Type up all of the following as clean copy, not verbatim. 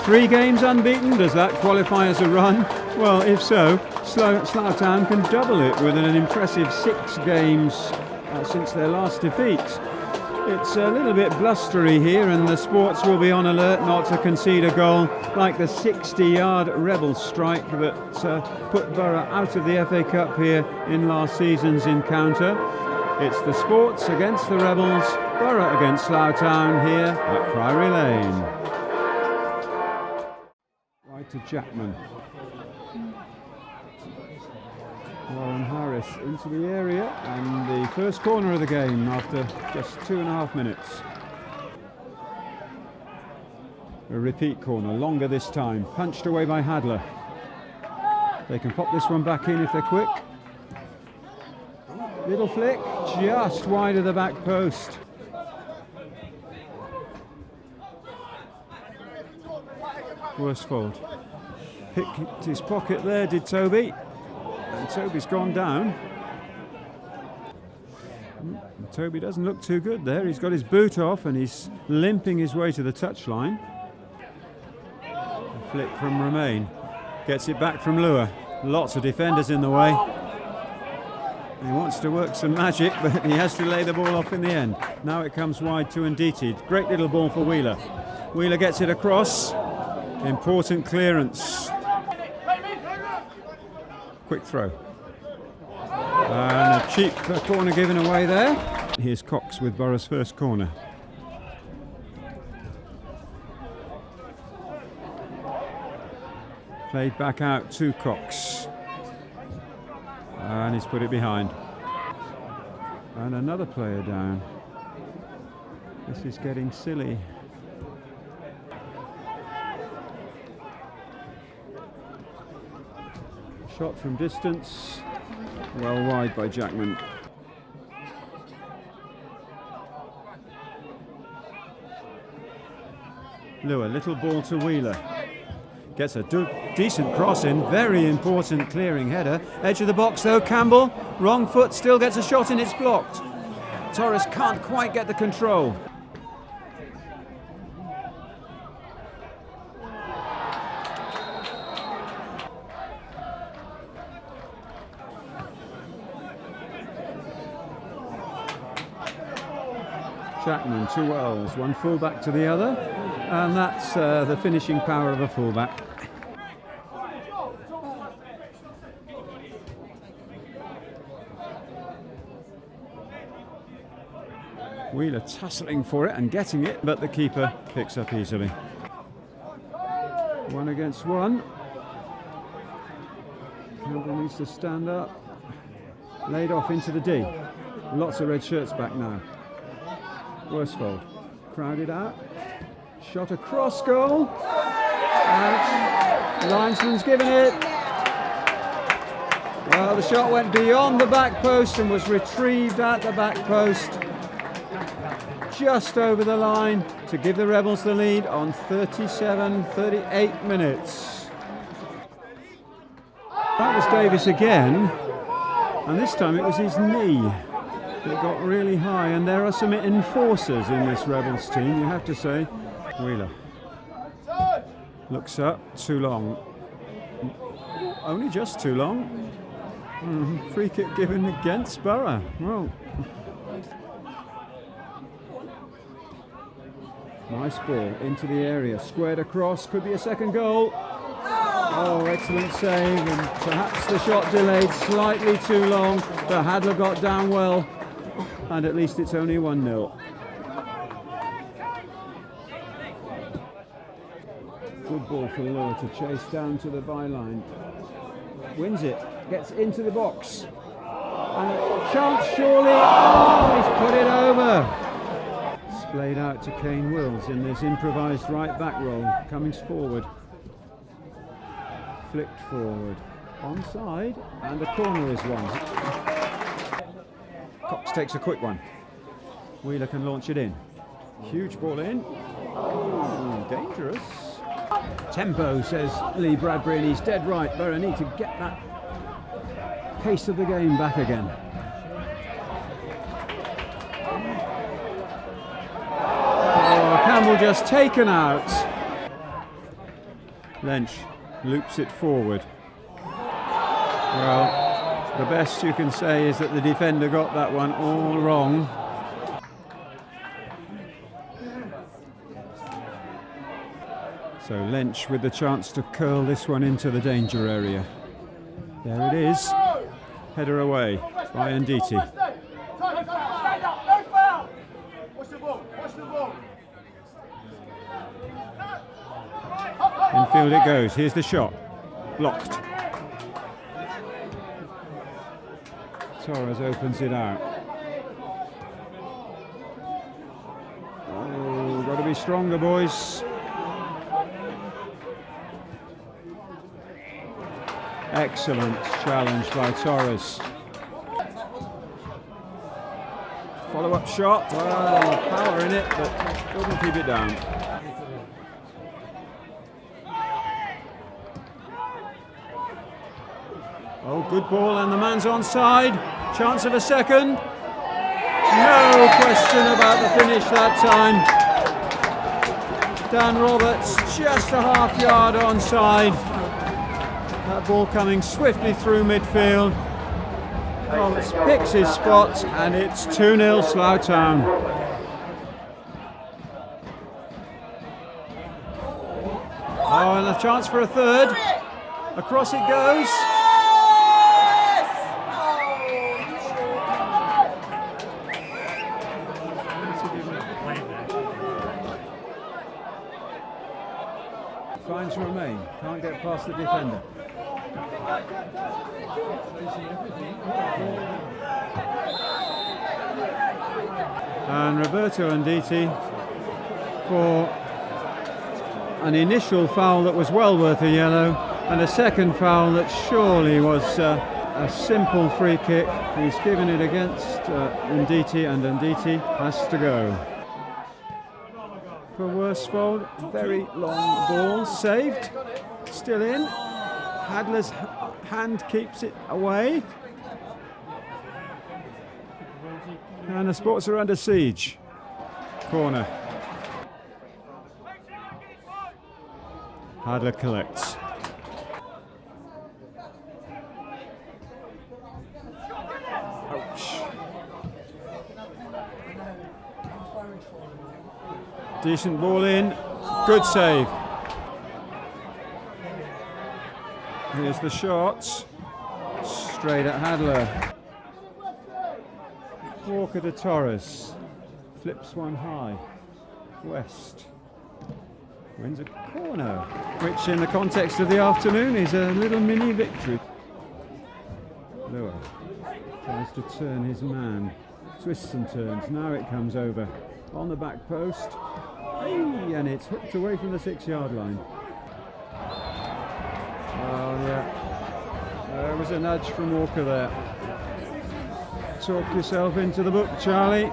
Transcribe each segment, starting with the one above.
3 games unbeaten, does that qualify as a run? Well, if so, Slough Town can double it with an impressive 6 games since their last defeat. It's a little bit blustery here, and the sports will be on alert not to concede a goal like the 60-yard Rebels strike that put Borough out of the FA Cup here in last season's encounter. It's the sports against the Rebels, Borough against Slough Town here at Priory Lane. Right to Jackman. Warren Harris into the area, and the first corner of the game after just 2.5 minutes. A repeat corner, longer this time, punched away by Hadler. They can pop this one back in if they're quick. Little flick, just wide of the back post. Worsfold picked his pocket there, did Toby. And Toby's gone down. And Toby doesn't look too good there. He's got his boot off and he's limping his way to the touchline. A flick from Romain. Gets it back from Lua. Lots of defenders in the way. He wants to work some magic, but he has to lay the ball off in the end. Now it comes wide to Nditi. Great little ball for Wheeler. Wheeler gets it across. Important clearance. Quick throw. And a cheap corner given away there. Here's Cox with Borough's first corner. Played back out to Cox. And he's put it behind. And another player down. This is getting silly. Shot from distance, well wide by Jackman. Lua, little ball to Wheeler. Gets a decent cross in, very important clearing header. Edge of the box though, Campbell, wrong foot, still gets a shot in, it's blocked. Torres can't quite get the control. Jackman, 2 wells, one fullback to the other, and that's the finishing power of a fullback. Wheeler tussling for it and getting it, but the keeper picks up easily. 1 against 1. Campbell needs to stand up. Laid off into the D. Lots of red shirts back now. Worsfold, crowded out, shot across goal, and linesman's given it. Well, the shot went beyond the back post and was retrieved at the back post, just over the line to give the Rebels the lead on 38 minutes. That was Davis again, and this time it was his knee. It got really high, and there are some enforcers in this Rebels team, you have to say. Wheeler looks up, too long. Only just too long. Free kick given against Borough. Well, nice ball into the area, squared across, could be a second goal. Oh, excellent save, and perhaps the shot delayed slightly too long, but Hadler got down well. And at least it's only 1-0. Good ball for Lua to chase down to the byline. Wins it, gets into the box. And a chance surely. Oh, he's put it over. Splayed out to Kane Wills in this improvised right back roll. Cummings forward. Flicked forward. Onside, and the corner is won. Cox takes a quick one. Wheeler can launch it in. Huge ball in. Oh, dangerous. Tempo, says Lee Bradbury, and he's dead right. Borough need to get that pace of the game back again. Oh, Campbell just taken out. Lynch loops it forward. Well, the best you can say is that the defender got that one all wrong. So Lynch with the chance to curl this one into the danger area. There it is. Header away by Nditi. Infield it goes. Here's the shot. Blocked. Torres opens it out. Oh, got to be stronger, boys. Excellent challenge by Torres. Follow-up shot. Well, power in it, but couldn't keep it down. Oh, good ball, and the man's onside. Chance of a second. No question about the finish that time. Dan Roberts just a half yard onside. That ball coming swiftly through midfield. Roberts picks his spot, and it's 2-0 Slough Town. Oh, and a chance for a third. Across it goes. Finds Romain, can't get past the defender. And Roberto Nditi for an initial foul that was well worth a yellow, and a second foul that surely was a simple free kick. He's given it against Nditi, and Nditi has to go. For Worsfold, very long ball, saved, still in. Hadler's hand keeps it away. And the Sports are under siege. Corner. Hadler collects. Ouch. Decent ball in. Good save. Here's the shot. Straight at Hadler. Walker to Torres. Flips one high. West. Wins a corner, which in the context of the afternoon is a little mini victory. Lower. Tries to turn his man. Twists and turns. Now it comes over. On the back post. And it's hooked away from the 6-yard line. Oh yeah, there was a nudge from Walker there. Talk yourself into the book, Charlie.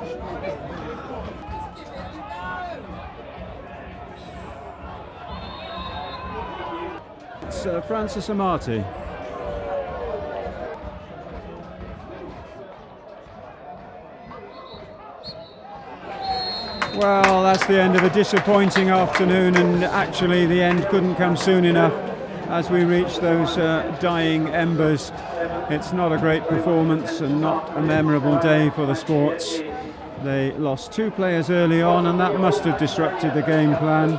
It's Francis Amati. Well, that's the end of a disappointing afternoon, and actually the end couldn't come soon enough. As we reach those dying embers, it's not a great performance and not a memorable day for the Sports. They lost 2 players early on, and that must have disrupted the game plan.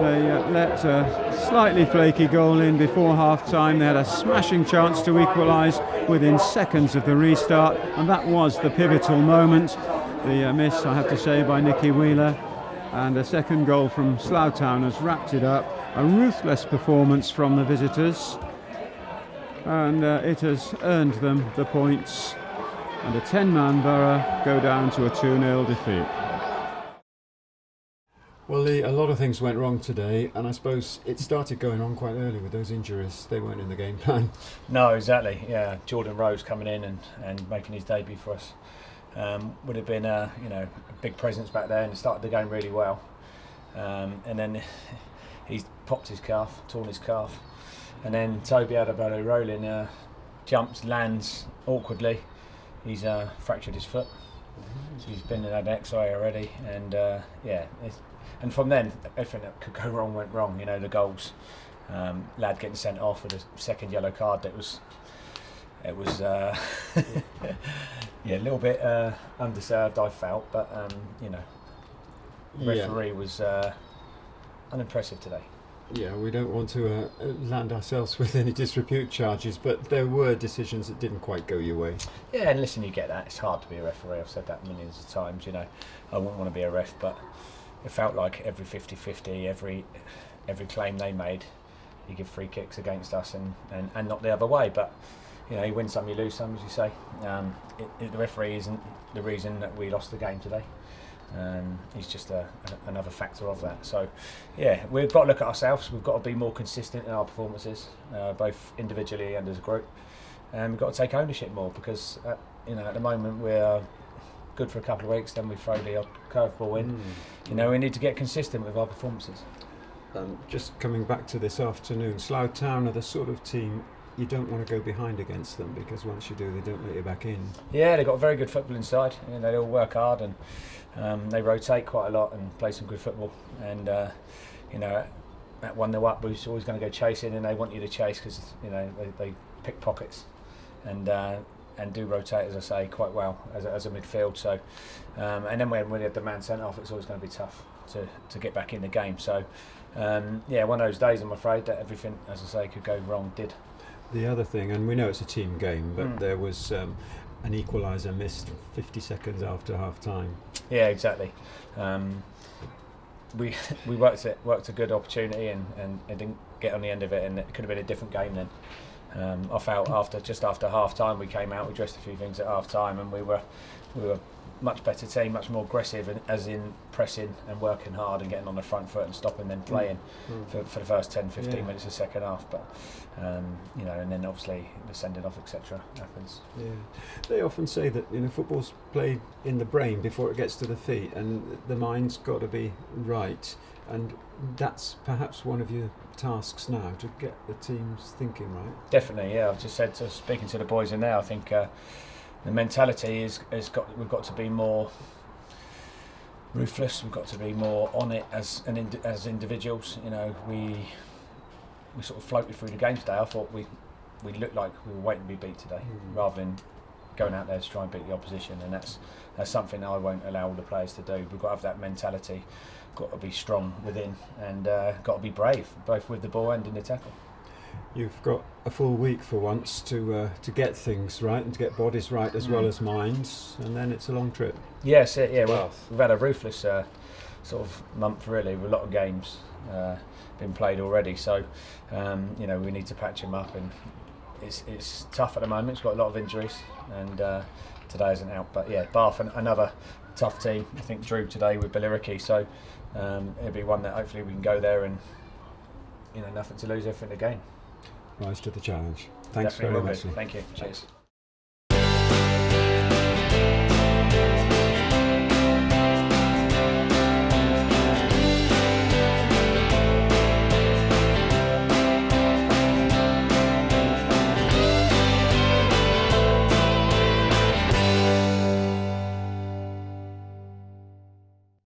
They let a slightly flaky goal in before half-time. They had a smashing chance to equalise within seconds of the restart, and that was the pivotal moment. The miss, I have to say, by Nicky Wheeler, and a second goal from Slough Town has wrapped it up. A ruthless performance from the visitors, and it has earned them the points, and a 10-man Borough go down to a 2-0 defeat. Well, Lee, a lot of things went wrong today, and I suppose it started going on quite early with those injuries. They weren't in the game plan. No, exactly. Yeah, Jordan Rose coming in and making his debut for us would have been a big presence back there, and started the game really well. And then he's popped his calf, torn his calf, and then Toby Adebalo rolling, jumps, lands awkwardly. He's fractured his foot. So he's been in an X-ray already, and and from then everything that could go wrong went wrong. The goals, Lad getting sent off with a second yellow card. It was a little bit underserved, I felt, but referee was unimpressive today. Yeah, we don't want to land ourselves with any disrepute charges, but there were decisions that didn't quite go your way. Yeah, and listen, you get that. It's hard to be a referee. I've said that millions of times. I wouldn't want to be a ref, but it felt like every 50-50, every claim they made, you give free kicks against us and not the other way. But you win some, you lose some, as you say. The referee isn't the reason that we lost the game today. He's just another factor of that. So, yeah, we've got to look at ourselves. We've got to be more consistent in our performances, both individually and as a group. And we've got to take ownership more because, at the moment we're good for a couple of weeks, then we throw the curveball in. We need to get consistent with our performances. Just coming back to this afternoon, Slough Town are the sort of team you don't want to go behind against them, because once you do, they don't let you back in. Yeah, they've got very good football inside. They all work hard and they rotate quite a lot and play some good football. And at 1-0 up, we're always going to go chasing, and they want you to chase because they pick pockets and do rotate, as I say, quite well as a midfield. So and then when we had the man sent off, it's always going to be tough to get back in the game. So one of those days, I'm afraid, that everything, as I say, could go wrong did. The other thing, and we know it's a team game, but there was an equaliser missed 50 seconds after half time. Yeah, exactly. We worked a good opportunity and didn't get on the end of it, and it could have been a different game then. I felt after half time we came out, we addressed a few things at half time, and we were much better team, much more aggressive, and as in pressing and working hard and getting on the front foot and stopping them playing for the first 10-15 minutes of the second half. But and then obviously the sending off, etc. happens. Yeah, they often say that football's played in the brain before it gets to the feet, and the mind's got to be right, and that's perhaps one of your tasks now, to get the teams thinking right. Definitely, yeah. I've just said, speaking to the boys in there, I think the mentality we've got to be more ruthless. We've got to be more on it as individuals. We sort of floated through the game today. I thought we looked like we were waiting to be beat today, rather than going out there to try and beat the opposition. And that's something I won't allow all the players to do. We've got to have that mentality. Got to be strong within, and got to be brave, both with the ball and in the tackle. You've got a full week for once to get things right and to get bodies right as well as minds, and then it's a long trip. Yes, yeah. We've had a ruthless sort of month, really, with a lot of games been played already. So we need to patch him up, and it's tough at the moment. It's got a lot of injuries, and today isn't out. But yeah, Bath, another tough team. I think drew today with Billericay, so it'll be one that hopefully we can go there and nothing to lose, everything to gain. Rise to the challenge. Thanks Definitely very much. Thank you. Cheers.